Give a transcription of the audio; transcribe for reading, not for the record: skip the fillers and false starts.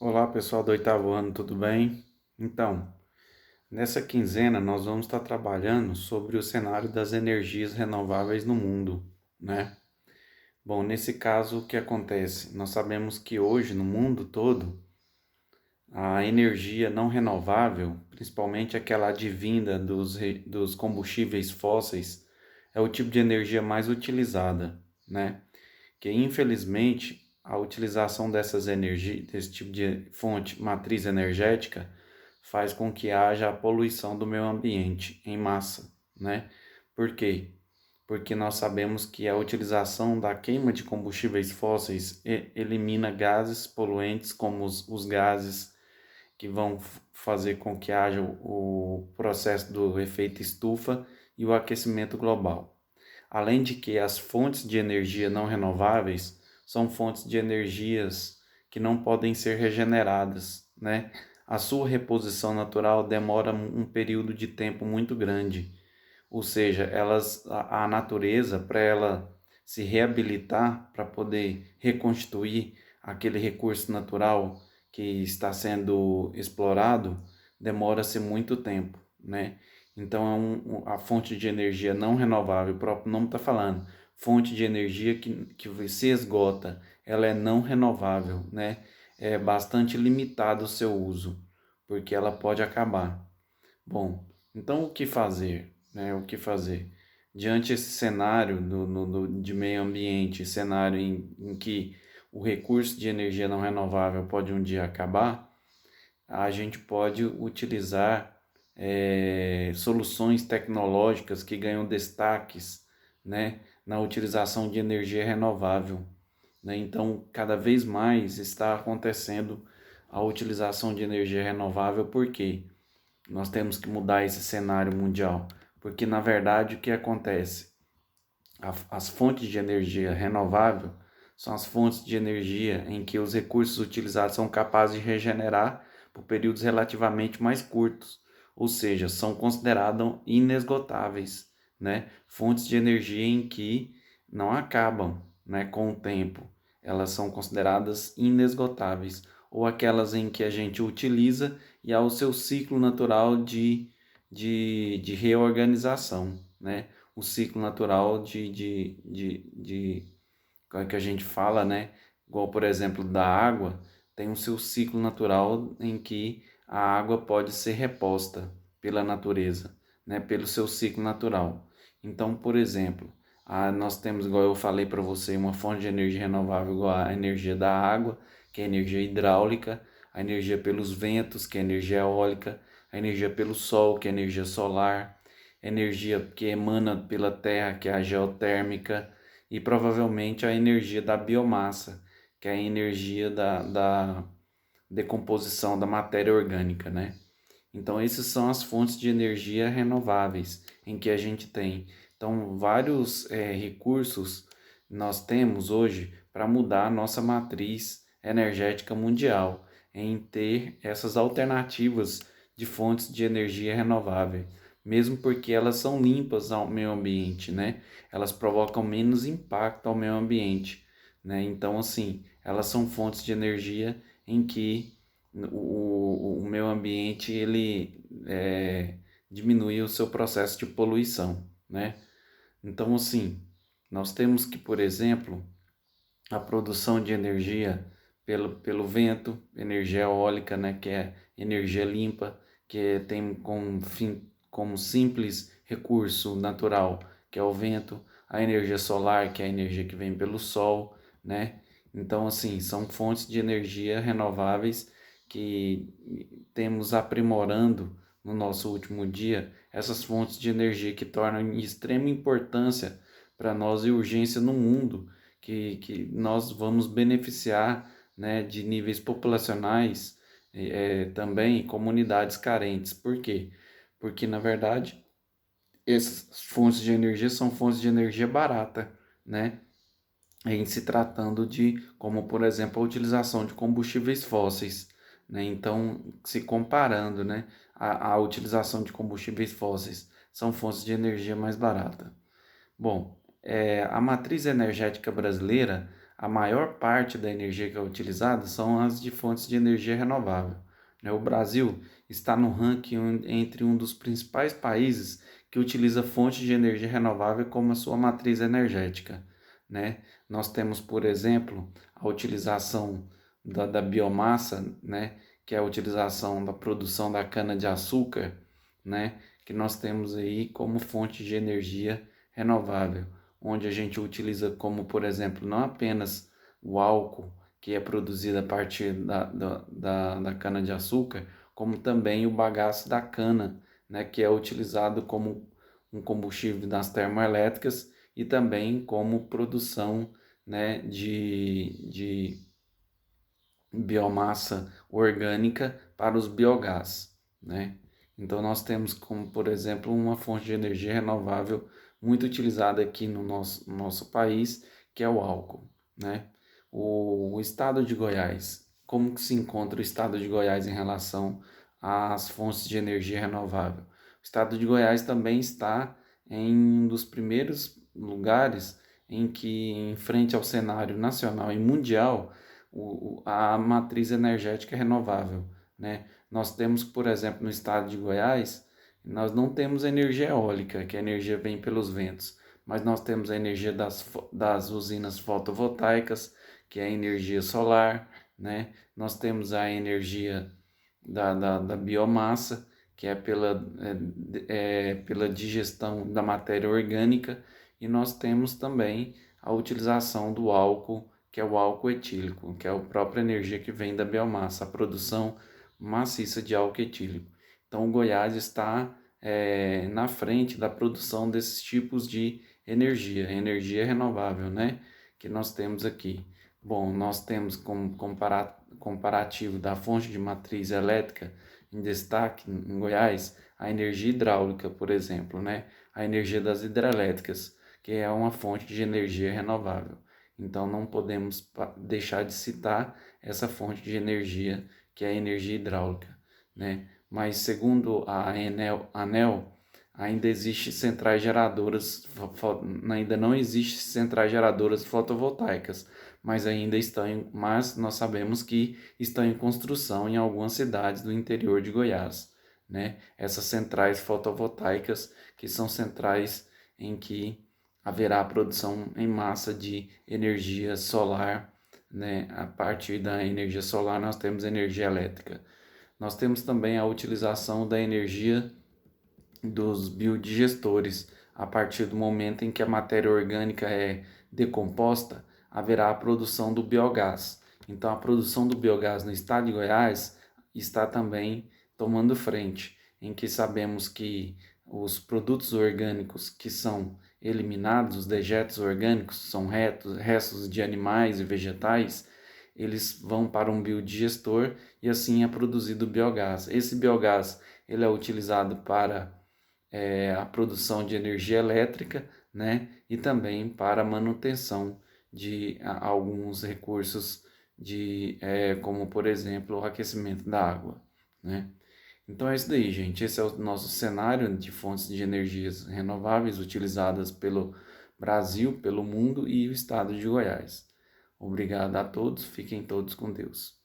Olá, pessoal do oitavo ano, tudo bem? Então, nessa quinzena nós vamos estar trabalhando sobre o cenário das energias renováveis no mundo, né? Bom, nesse caso, o que acontece? Nós sabemos que hoje no mundo todo a energia não renovável, principalmente aquela advinda dos combustíveis fósseis, é o tipo de energia mais utilizada, né? Que infelizmente a utilização dessas energias, desse tipo de fonte matriz energética, faz com que haja a poluição do meio ambiente em massa, né? Por quê? Porque nós sabemos que a utilização da queima de combustíveis fósseis elimina gases poluentes como os gases que vão fazer com que haja o processo do efeito estufa e o aquecimento global. Além de que as fontes de energia não renováveis são fontes de energias que não podem ser regeneradas, né? A sua reposição natural demora um período de tempo muito grande, ou seja, a natureza, para ela se reabilitar, para poder reconstituir aquele recurso natural que está sendo explorado, demora-se muito tempo, né? Então, a fonte de energia não renovável, o próprio nome está falando, fonte de energia que se esgota, ela é não renovável, né? É bastante limitado o seu uso, porque ela pode acabar. Bom, então o que fazer, né? O que fazer? Diante esse cenário de meio ambiente, cenário em que o recurso de energia não renovável pode um dia acabar, a gente pode utilizar soluções tecnológicas que ganham destaques, né, na utilização de energia renovável, né? Então, cada vez mais está acontecendo a utilização de energia renovável, por quê? Nós temos que mudar esse cenário mundial, porque na verdade o que acontece? As fontes de energia renovável são as fontes de energia em que os recursos utilizados são capazes de regenerar por períodos relativamente mais curtos, ou seja, são consideradas inesgotáveis, né? Fontes de energia em que não acabam, né, com o tempo. Elas são consideradas inesgotáveis, ou aquelas em que a gente utiliza e há o seu ciclo natural de reorganização, né? O ciclo natural como é que a gente fala, né? Igual, por exemplo, da água, tem o seu ciclo natural em que a água pode ser reposta pela natureza, né? Pelo seu ciclo natural. Então, por exemplo, nós temos, igual eu falei para você, uma fonte de energia renovável igual a energia da água, que é a energia hidráulica, a energia pelos ventos, que é a energia eólica, a energia pelo sol, que é a energia solar, energia que emana pela terra, que é a geotérmica, e provavelmente a energia da biomassa, que é a energia da decomposição da matéria orgânica, né? Então, essas são as fontes de energia renováveis em que a gente tem. Então, vários recursos nós temos hoje para mudar a nossa matriz energética mundial, em ter essas alternativas de fontes de energia renovável, mesmo porque elas são limpas ao meio ambiente, né? Elas provocam menos impacto ao meio ambiente, né? Então, assim, elas são fontes de energia em que o meio ambiente ele diminui o seu processo de poluição, né? Então, assim, nós temos que, por exemplo, a produção de energia pelo vento, energia eólica, né, que é energia limpa, tem como simples recurso natural, que é o vento, a energia solar, que é a energia que vem pelo sol, né? Então, assim, são fontes de energia renováveis que temos aprimorando no nosso último dia, essas fontes de energia que tornam de extrema importância para nós e urgência no mundo, que nós vamos beneficiar, né, de níveis populacionais também comunidades carentes. Por quê? Porque, na verdade, essas fontes de energia são fontes de energia barata, né? Em se tratando de, como por exemplo, a utilização de combustíveis fósseis, né? Então, se comparando, né, a utilização de combustíveis fósseis, são fontes de energia mais barata. Bom, a matriz energética brasileira, a maior parte da energia que é utilizada são as de fontes de energia renovável, né? O Brasil está no ranking entre um dos principais países que utiliza fontes de energia renovável como a sua matriz energética, né? Nós temos, por exemplo, a utilização da biomassa, né? Que é a utilização da produção da cana-de-açúcar, né? Que nós temos aí como fonte de energia renovável, onde a gente utiliza como, por exemplo, não apenas o álcool, que é produzido a partir da cana-de-açúcar, como também o bagaço da cana, né, que é utilizado como um combustível nas termoelétricas e também como produção, né, de biomassa orgânica para os biogás, né? Então nós temos como, por exemplo, uma fonte de energia renovável muito utilizada aqui no nosso país, que é o álcool, né? O estado de Goiás, como que se encontra o estado de Goiás em relação às fontes de energia renovável? O estado de Goiás também está em um dos primeiros lugares em que, em frente ao cenário nacional e mundial, a matriz energética renovável, né? Nós temos, por exemplo, no estado de Goiás, nós não temos energia eólica, que a energia vem pelos ventos, mas nós temos a energia das usinas fotovoltaicas, que é a energia solar, né? Nós temos a energia da biomassa, que é pela digestão da matéria orgânica, e nós temos também a utilização do álcool, que é o álcool etílico, que é a própria energia que vem da biomassa, a produção maciça de álcool etílico. Então, o Goiás está na frente da produção desses tipos de energia renovável, né? Que nós temos aqui. Bom, nós temos como comparativo da fonte de matriz elétrica em destaque em Goiás a energia hidráulica, por exemplo, né? A energia das hidrelétricas, que é uma fonte de energia renovável. Então não podemos deixar de citar essa fonte de energia, que é a energia hidráulica, né? Mas segundo a ANEEL, ainda existe centrais geradoras, ainda não existe centrais geradoras fotovoltaicas, mas nós sabemos que estão em construção em algumas cidades do interior de Goiás, né? Essas centrais fotovoltaicas, que são centrais em que haverá produção em massa de energia solar, né? A partir da energia solar nós temos energia elétrica. Nós temos também a utilização da energia dos biodigestores. A partir do momento em que a matéria orgânica é decomposta, haverá a produção do biogás. Então, a produção do biogás no estado de Goiás está também tomando frente, em que sabemos que os produtos orgânicos que são eliminados, os dejetos orgânicos, são restos de animais e vegetais, eles vão para um biodigestor e assim é produzido biogás. Esse biogás ele é utilizado para a produção de energia elétrica, né? E também para a manutenção de alguns recursos como por exemplo o aquecimento da água, né? Então é isso daí, gente. Esse é o nosso cenário de fontes de energias renováveis utilizadas pelo Brasil, pelo mundo e o estado de Goiás. Obrigado a todos, fiquem todos com Deus.